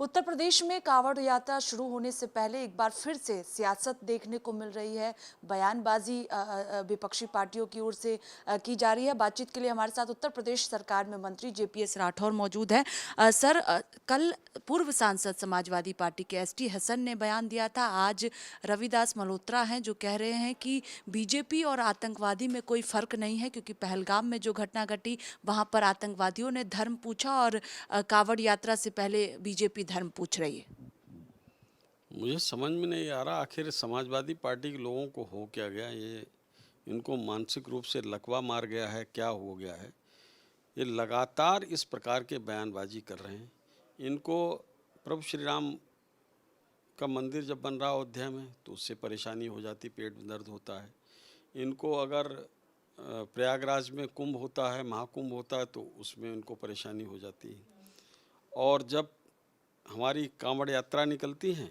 उत्तर प्रदेश में कांवड़ यात्रा शुरू होने से पहले एक बार फिर से सियासत देखने को मिल रही है। बयानबाजी विपक्षी पार्टियों की ओर से की जा रही है। बातचीत के लिए हमारे साथ उत्तर प्रदेश सरकार में मंत्री जेपीएस राठौर मौजूद हैं। सर, कल पूर्व सांसद समाजवादी पार्टी के एसटी हसन ने बयान दिया था। आज रविदास मल्होत्रा हैं जो कह रहे हैं कि बीजेपी और आतंकवादी में कोई फर्क नहीं है, क्योंकि पहलगाम में जो घटना घटी वहां पर आतंकवादियों ने धर्म पूछा और कांवड़ यात्रा से पहले बीजेपी धर्म पूछ रही है। मुझे समझ में नहीं आ रहा आखिर समाजवादी पार्टी के लोगों को हो क्या गया। ये इनको मानसिक रूप से लकवा मार गया है, क्या हो गया है। ये लगातार इस प्रकार के बयानबाजी कर रहे हैं। इनको प्रभु श्री राम का मंदिर जब बन रहा अयोध्या में तो उससे परेशानी हो जाती, पेट में दर्द होता है। इनको अगर प्रयागराज में कुंभ होता है, महाकुंभ होता है, तो उसमें इनको परेशानी हो जाती है। और जब हमारी कांवड़ यात्रा निकलती हैं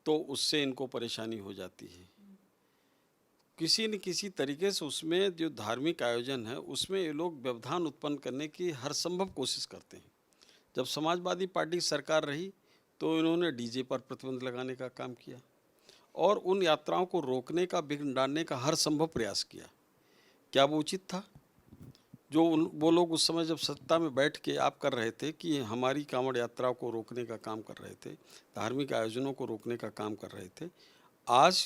तो उससे इनको परेशानी हो जाती है। किसी न किसी तरीके से उसमें जो धार्मिक आयोजन है उसमें ये लोग व्यवधान उत्पन्न करने की हर संभव कोशिश करते हैं। जब समाजवादी पार्टी की सरकार रही तो इन्होंने डीजे पर प्रतिबंध लगाने का काम किया और उन यात्राओं को रोकने का, विघ्न डालने का हर संभव प्रयास किया। क्या वो उचित था? जो वो लोग उस समय जब सत्ता में बैठ के आप कर रहे थे कि हमारी कांवड़ यात्राओं को रोकने का काम कर रहे थे, धार्मिक आयोजनों को रोकने का काम कर रहे थे, आज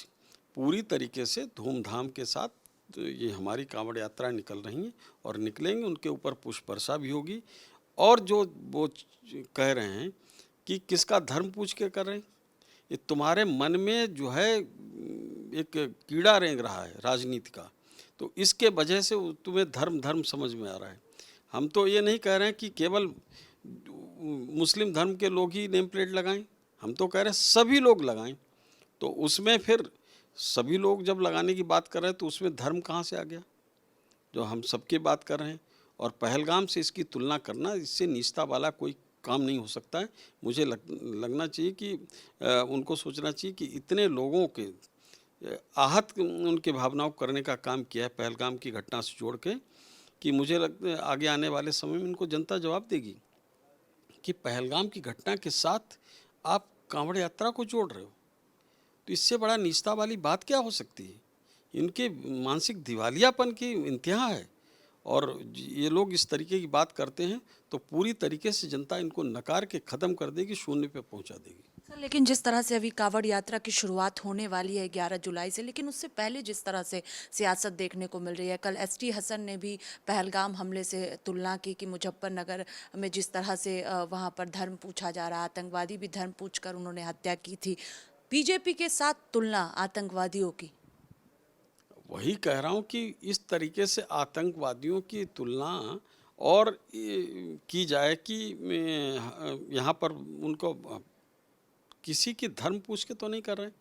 पूरी तरीके से धूमधाम के साथ तो ये हमारी कांवड़ यात्रा निकल रही हैं और निकलेंगे। उनके ऊपर पुष्प वर्षा भी होगी। और जो वो कह रहे हैं कि किसका धर्म पूछ के कर रहे हैं, ये तुम्हारे मन में जो है एक कीड़ा रेंग रहा है राजनीति का, तो इसके वजह से तुम्हें धर्म धर्म समझ में आ रहा है। हम तो ये नहीं कह रहे हैं कि केवल मुस्लिम धर्म के लोग ही नेम प्लेट लगाएं, हम तो कह रहे हैं सभी लोग लगाएं। तो उसमें फिर सभी लोग जब लगाने की बात कर रहे हैं तो उसमें धर्म कहाँ से आ गया? जो हम सबकी बात कर रहे हैं। और पहलगाम से इसकी तुलना करना, इससे नीचता वाला कोई काम नहीं हो सकता है। मुझे लगना चाहिए कि उनको सोचना चाहिए कि इतने लोगों के आहत उनके भावनाओं को करने का काम किया है पहलगाम की घटना से जोड़ के, कि मुझे लगता है आगे आने वाले समय में इनको जनता जवाब देगी कि पहलगाम की घटना के साथ आप कांवड़ यात्रा को जोड़ रहे हो। तो इससे बड़ा नीचता वाली बात क्या हो सकती है? इनके मानसिक दिवालियापन की इंतहा है। और ये लोग इस तरीके की बात करते हैं तो पूरी तरीके से जनता इनको नकार के ख़त्म कर देगी, शून्य पे पहुंचा देगी। सर, लेकिन जिस तरह से अभी कांवड़ यात्रा की शुरुआत होने वाली है 11 जुलाई से, लेकिन उससे पहले जिस तरह से सियासत देखने को मिल रही है, कल एसटी हसन ने भी पहलगाम हमले से तुलना की कि मुजफ्फरनगर में जिस तरह से वहां पर धर्म पूछा जा रहा, आतंकवादी भी धर्म पूछकर उन्होंने हत्या की थी। बीजेपी के साथ तुलना आतंकवादियों की। वही कह रहा हूँ कि इस तरीके से आतंकवादियों की तुलना और की जाए कि यहाँ पर उनको किसी की धर्म पूछ के तो नहीं कर रहे हैं,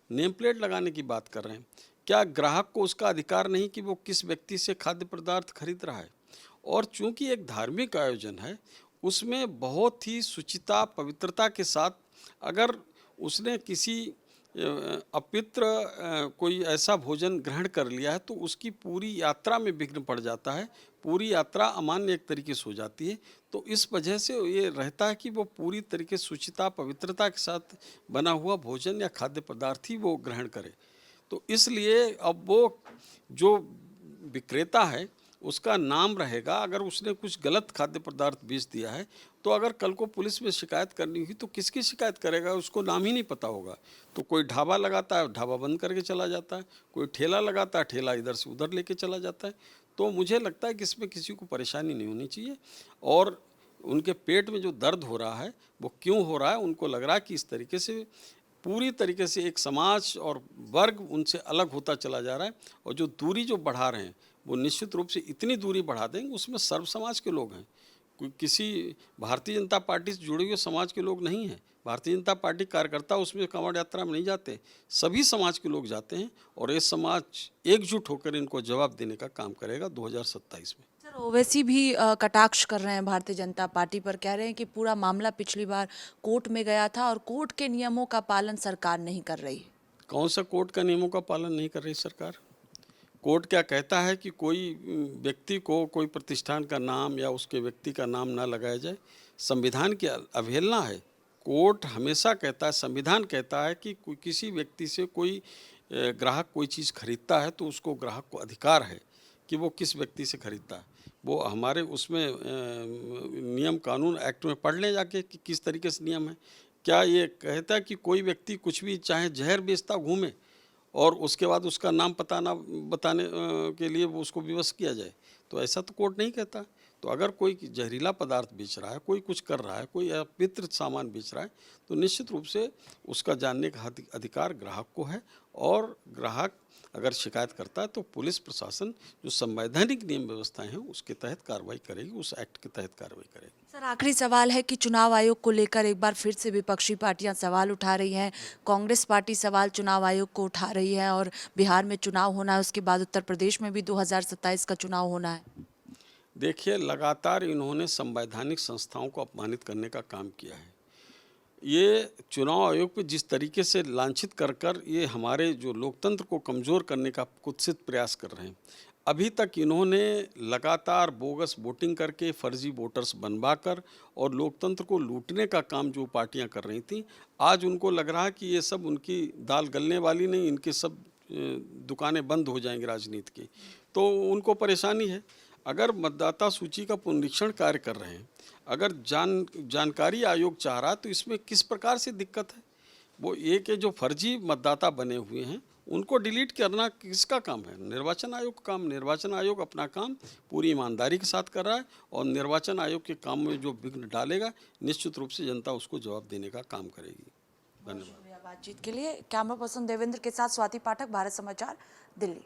नेम प्लेट लगाने की बात कर रहे हैं। क्या ग्राहक को उसका अधिकार नहीं कि वो किस व्यक्ति से खाद्य पदार्थ खरीद रहा है? और चूंकि एक धार्मिक आयोजन है उसमें बहुत ही शुचिता, पवित्रता के साथ अगर उसने किसी अपवित्र कोई ऐसा भोजन ग्रहण कर लिया है तो उसकी पूरी यात्रा में विघ्न पड़ जाता है, पूरी यात्रा अमान्य एक तरीके से हो जाती है। तो इस वजह से ये रहता है कि वो पूरी तरीके से शुचिता, पवित्रता के साथ बना हुआ भोजन या खाद्य पदार्थ ही वो ग्रहण करे। तो इसलिए अब वो जो विक्रेता है उसका नाम रहेगा। अगर उसने कुछ गलत खाद्य पदार्थ बेच दिया है तो अगर कल को पुलिस में शिकायत करनी हुई तो किसकी शिकायत करेगा? उसको नाम ही नहीं पता होगा। तो कोई ढाबा लगाता है, ढाबा बंद करके चला जाता है, कोई ठेला लगाता है, ठेला इधर से उधर लेके चला जाता है। तो मुझे लगता है कि इसमें किसी को परेशानी नहीं होनी चाहिए। और उनके पेट में जो दर्द हो रहा है वो क्यों हो रहा है? उनको लग रहा है कि इस तरीके से पूरी तरीके से एक समाज और वर्ग उनसे अलग होता चला जा रहा है। और जो दूरी जो बढ़ा रहे हैं वो निश्चित रूप से इतनी दूरी बढ़ा देंगे, उसमें सर्व समाज के लोग हैं, कोई किसी भारतीय जनता पार्टी से जुड़े हुए समाज के लोग नहीं हैं। भारतीय जनता पार्टी कार्यकर्ता उसमें कांवड़ यात्रा में नहीं जाते, सभी समाज के लोग जाते हैं। और ये समाज एकजुट होकर इनको जवाब देने का काम करेगा 2027 में। सर, ओवैसी भी कटाक्ष कर रहे हैं भारतीय जनता पार्टी पर, कह रहे हैं कि पूरा मामला पिछली बार कोर्ट में गया था और कोर्ट के नियमों का पालन सरकार नहीं कर रही। कौन सा कोर्ट का नियमों का पालन नहीं कर रही सरकार? कोर्ट क्या कहता है कि कोई व्यक्ति को, कोई प्रतिष्ठान का नाम या उसके व्यक्ति का नाम ना लगाया जाए? संविधान की अवहेलना है कोर्ट हमेशा कहता है, संविधान कहता है कि किसी व्यक्ति से कोई ग्राहक कोई चीज़ खरीदता है तो उसको ग्राहक को अधिकार है कि वो किस व्यक्ति से खरीदता है। वो हमारे उसमें नियम कानून एक्ट में पढ़ लें जाके कि किस तरीके से नियम है। क्या ये कहता है कि कोई व्यक्ति कुछ भी चाहे जहर बेचता घूमे और उसके बाद उसका नाम पता ना बताने के लिए वो उसको विवश किया जाए? तो ऐसा तो कोर्ट नहीं कहता। तो अगर कोई जहरीला पदार्थ बेच रहा है, कोई कुछ कर रहा है, कोई अपवित्र सामान बेच रहा है, तो निश्चित रूप से उसका जानने का अधिकार ग्राहक को है। और ग्राहक अगर शिकायत करता है तो पुलिस प्रशासन जो संवैधानिक नियम व्यवस्थाएं हैं उसके तहत कार्रवाई करेगी, उस एक्ट के तहत कार्रवाई करेगी। सर, आखिरी सवाल है कि चुनाव आयोग को लेकर एक बार फिर से विपक्षी पार्टियां सवाल उठा रही हैं। कांग्रेस पार्टी सवाल चुनाव आयोग को उठा रही है और बिहार में चुनाव होना है, उसके बाद उत्तर प्रदेश में भी 2027 का चुनाव होना है। देखिए, लगातार इन्होंने संवैधानिक संस्थाओं को अपमानित करने का काम किया है। ये चुनाव आयोग पे जिस तरीके से लांछित कर कर ये हमारे जो लोकतंत्र को कमज़ोर करने का कुत्सित प्रयास कर रहे हैं। अभी तक इन्होंने लगातार बोगस वोटिंग करके फर्जी वोटर्स बनवाकर और लोकतंत्र को लूटने का काम जो पार्टियां कर रही थीं, आज उनको लग रहा है कि ये सब उनकी दाल गलने वाली नहीं, इनके सब दुकानें बंद हो जाएंगी राजनीति की, तो उनको परेशानी है। अगर मतदाता सूची का पुनरीक्षण कार्य कर रहे हैं, अगर जानकारी आयोग चाह रहा है तो इसमें किस प्रकार से दिक्कत है? वो ये कि जो फर्जी मतदाता बने हुए हैं उनको डिलीट करना किसका काम है? निर्वाचन आयोग का काम। निर्वाचन आयोग अपना काम पूरी ईमानदारी के साथ कर रहा है और निर्वाचन आयोग के काम में जो विघ्न डालेगा निश्चित रूप से जनता उसको जवाब देने का काम करेगी। धन्यवाद। बातचीत के लिए कैमरा पर्सन देवेंद्र के साथ स्वाति पाठक, भारत समाचार, दिल्ली।